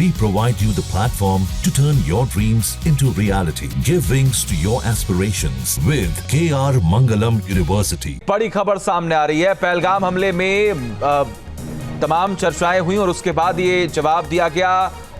We provide you the platform to turn your dreams into reality. Give wings to your aspirations with KR Mangalam University. बड़ी खबर सामने आ रही है। पहलगाम हमले में तमाम चर्चाएं हुई और उसके बाद ये जवाब दिया गया,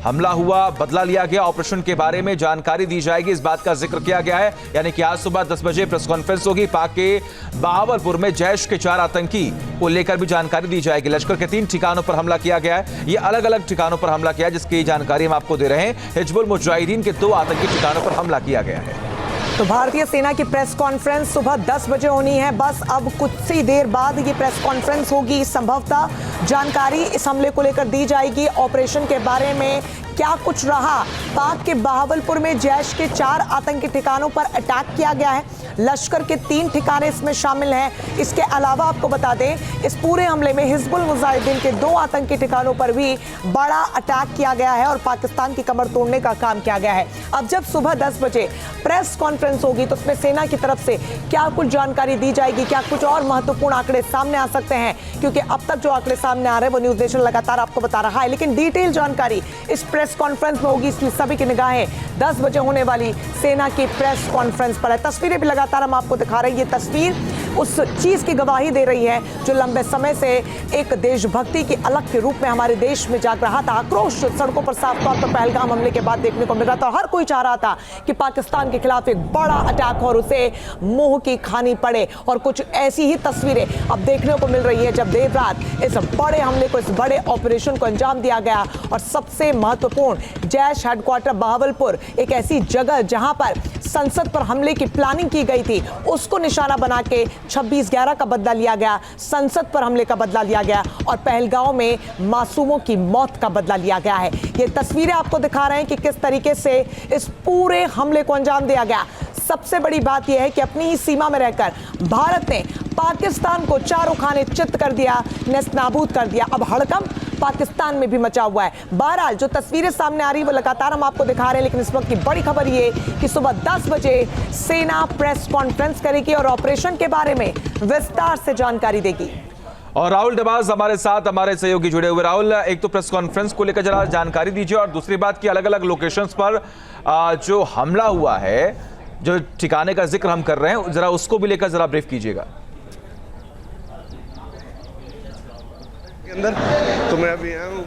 हमला हुआ, बदला लिया गया। ऑपरेशन के बारे में जानकारी दी जाएगी, इस बात का जिक्र किया गया है। यानी कि आज सुबह 10 बजे प्रेस कॉन्फ्रेंस होगी। पाक के बहावलपुर में जैश के 4 आतंकी को लेकर भी जानकारी दी जाएगी। लश्कर के 3 ठिकानों पर हमला किया गया है। ये अलग अलग ठिकानों पर हमला किया है, जिसकी जानकारी हम आपको दे रहे हैं। हिजबुल मुजाहिदीन के 2 आतंकी ठिकानों पर हमला किया गया है। तो भारतीय सेना की प्रेस कॉन्फ्रेंस सुबह 10 बजे होनी है। बस अब कुछ ही देर बाद ये प्रेस कॉन्फ्रेंस होगी। संभवतः जानकारी इस हमले को लेकर दी जाएगी। ऑपरेशन के बारे में क्या कुछ रहा। पाक के बहावलपुर में जैश के 4 आतंकी ठिकानों पर अटैक किया गया है। लश्कर के 3 ठिकाने इसमें शामिल हैं। इसके अलावा आपको बता दें, इस पूरे हमले में हिजबुल मुजाहिदीन के 2 आतंकी ठिकानों पर भी बड़ा अटैक किया गया है और पाकिस्तान की कमर तोड़ने का काम किया गया है। अब जब सुबह 10 बजे प्रेस कॉन्फ्रेंस होगी तो उसमें सेना की तरफ से क्या कुछ जानकारी दी जाएगी, क्या कुछ और महत्वपूर्ण आंकड़े सामने आ सकते हैं, क्योंकि अब तक जो आंकड़े सामने आ रहे हैं वो न्यूज नेशन लगातार आपको बता रहा है। लेकिन डिटेल जानकारी इस प्रेस कॉन्फ्रेंस में होगी, इसलिए सभी की निगाहें 10 बजे होने वाली सेना की प्रेस कॉन्फ्रेंस पर है। तस्वीरें भी लगातार हम आपको दिखा रहे हैं। ये तस्वीर उस चीज की गवाही दे रही है जो लंबे समय से एक देशभक्ति की अलग के रूप में हमारे देश में जाग रहा था। आक्रोश सड़कों पर साफ तौर पर पहलगाम हमले के बाद देखने को मिल रहा था। हर कोई चाह रहा था कि पाकिस्तान के खिलाफ एक बड़ा अटैक और उसे मुंह की खानी पड़े। और कुछ ऐसी ही तस्वीरें अब देखने को मिल रही है जब देर रात इस बड़े हमले को, इस बड़े ऑपरेशन को अंजाम दिया गया। और सबसे महत्वपूर्ण, जैश हेडक्वार्टर बहावलपुर, एक ऐसी जगह जहां पर संसद पर हमले की प्लानिंग की गई थी, उसको निशाना बना के 26/11 का बदला लिया गया, संसद पर हमले का बदला लिया गया और पहलगाम में मासूमों की मौत का बदला लिया गया है। ये तस्वीरें आपको दिखा रहे हैं कि किस तरीके से इस पूरे हमले को अंजाम दिया गया। सबसे बड़ी बात यह है कि अपनी ही सीमा में रहकर भारत ने पाकिस्तान को चारों खाने चित्त कर दिया, नेस्तनाबूद कर दिया। अब हड़कंप पाकिस्तान में भी मचा हुआ है। बहरहाल जो तस्वीरें सामने आ रही है वो लगातार हम आपको दिखा रहे हैं, लेकिन इस वक्त की बड़ी खबर ये कि सुबह 10 बजे सेना प्रेस कॉन्फ्रेंस करेगी और ऑपरेशन के बारे में विस्तार से जानकारी देगी। और राहुल डबाज हमारे साथ, हमारे सहयोगी जुड़े हुए। राहुल, एक तो प्रेस कॉन्फ्रेंस को लेकर जरा जानकारी दीजिए और दूसरी बात की अलग अलग लोकेशंस पर जो हमला हुआ है, जो ठिकाने का जिक्र हम कर रहे हैं, जरा उसको भी लेकर जरा ब्रीफ कीजिएगा। अंदर तो मैं अभी आया हूँ।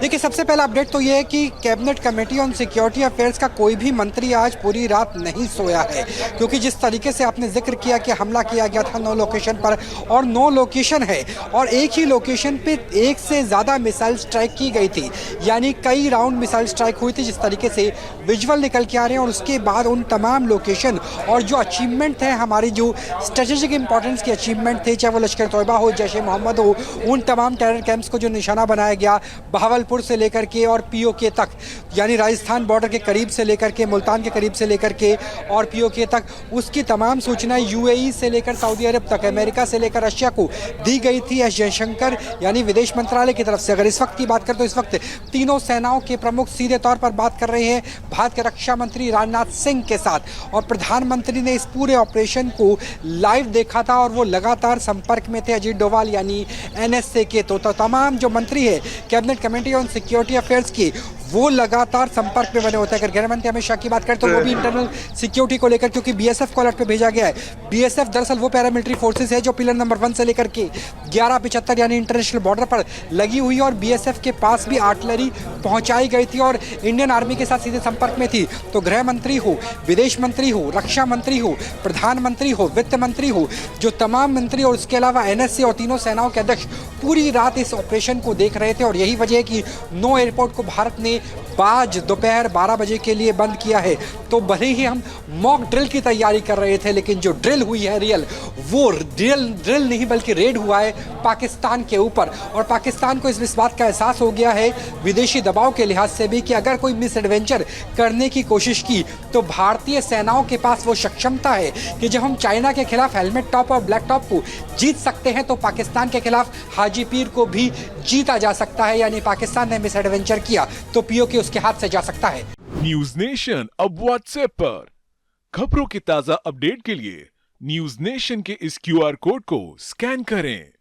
देखिए, सबसे पहला अपडेट तो ये है कि cabinet committee on security affairs का कोई भी मंत्री आज पूरी रात नहीं सोया है, क्योंकि जिस तरीके से आपने जिक्र किया कि हमला किया गया था 9 लोकेशन पर, और 9 लोकेशन है और एक ही लोकेशन पे 1 से ज़्यादा मिसाइल स्ट्राइक की गई थी, यानी कई राउंड मिसाइल स्ट्राइक हुई थी। जिस तरीके से विजुअल निकल के आ रहे हैं और उसके बाद उन तमाम लोकेशन और जो अचीवमेंट है, हमारी जो स्ट्रेटेजिक इंपॉर्टेंस के अचीवमेंट थे, चाहे वो लश्कर तोयबा हो, जैश ए मोहम्मद हो, उन तमाम टेरर कैंप्स को जो निशाना बनाया गया, बहावलपुर से लेकर के और पीओके तक, यानी राजस्थान बॉर्डर के करीब से लेकर के, मुल्तान के करीब से लेकर के और पीओके तक, उसकी तमाम सूचनाएं यूएई से लेकर सऊदी अरब तक, अमेरिका से लेकर रशिया को दी गई थी एस जयशंकर यानी विदेश मंत्रालय की तरफ से। अगर इस वक्त की बात करें तो इस वक्त तीनों सेनाओं के प्रमुख सीधे तौर पर बात कर रहे हैं भारत के रक्षा मंत्री राजनाथ सिंह के साथ, और प्रधानमंत्री ने इस पूरे ऑपरेशन को लाइव देखा था और वो लगातार संपर्क में थे अजीत डोभाल यानी एनएसए के। तो तमाम जो मंत्री है cabinet committee on security affairs की, वो लगातार संपर्क में बने होते हैं। अगर गृह मंत्री अमित शाह की बात करें तो वो भी इंटरनल सिक्योरिटी को लेकर, क्योंकि बीएसएफ को अलर्ट पे भेजा गया है। बीएसएफ दरअसल वो पैरामिलिट्री फोर्सेस है जो पिलर नंबर 1 से लेकर के 1175 यानी इंटरनेशनल बॉर्डर पर लगी हुई, और बीएसएफ के पास भी आर्टिलरी पहुंचाई गई थी और इंडियन आर्मी के साथ सीधे संपर्क में थी। तो गृह मंत्री हो, विदेश मंत्री हो, रक्षा मंत्री हो, प्रधानमंत्री हो, वित्त मंत्री हो, जो तमाम मंत्री और उसके अलावा एनएसए और तीनों सेनाओं के अध्यक्ष पूरी रात इस ऑपरेशन को देख रहे थे। और यही वजह है कि 9 एयरपोर्ट को भारत ने आज दोपहर 12 बजे के लिए बंद किया है। तो भले ही हम मॉक ड्रिल की तैयारी कर रहे थे, लेकिन जो ड्रिल हुई है रियल, वो ड्रिल नहीं बल्कि रेड हुआ है पाकिस्तान के ऊपर। और पाकिस्तान को इस बात का एहसास हो गया है विदेशी दबाव के लिहाज से भी कि अगर कोई मिस एडवेंचर करने की कोशिश की तो भारतीय सेनाओं के पास वो सक्षमता है कि जब हम चाइना के खिलाफ हेलमेट टॉप और ब्लैक टॉप को जीत सकते हैं तो पाकिस्तान के खिलाफ हाजी पीर को भी जीता जा सकता है। यानी पाकिस्तान ने मिस एडवेंचर किया तो पीओके उसके हाथ से जा सकता है। न्यूज नेशन अब व्हाट्सएप पर खबरों की ताजा अपडेट के लिए न्यूज नेशन के इस क्यूआर कोड को स्कैन करें।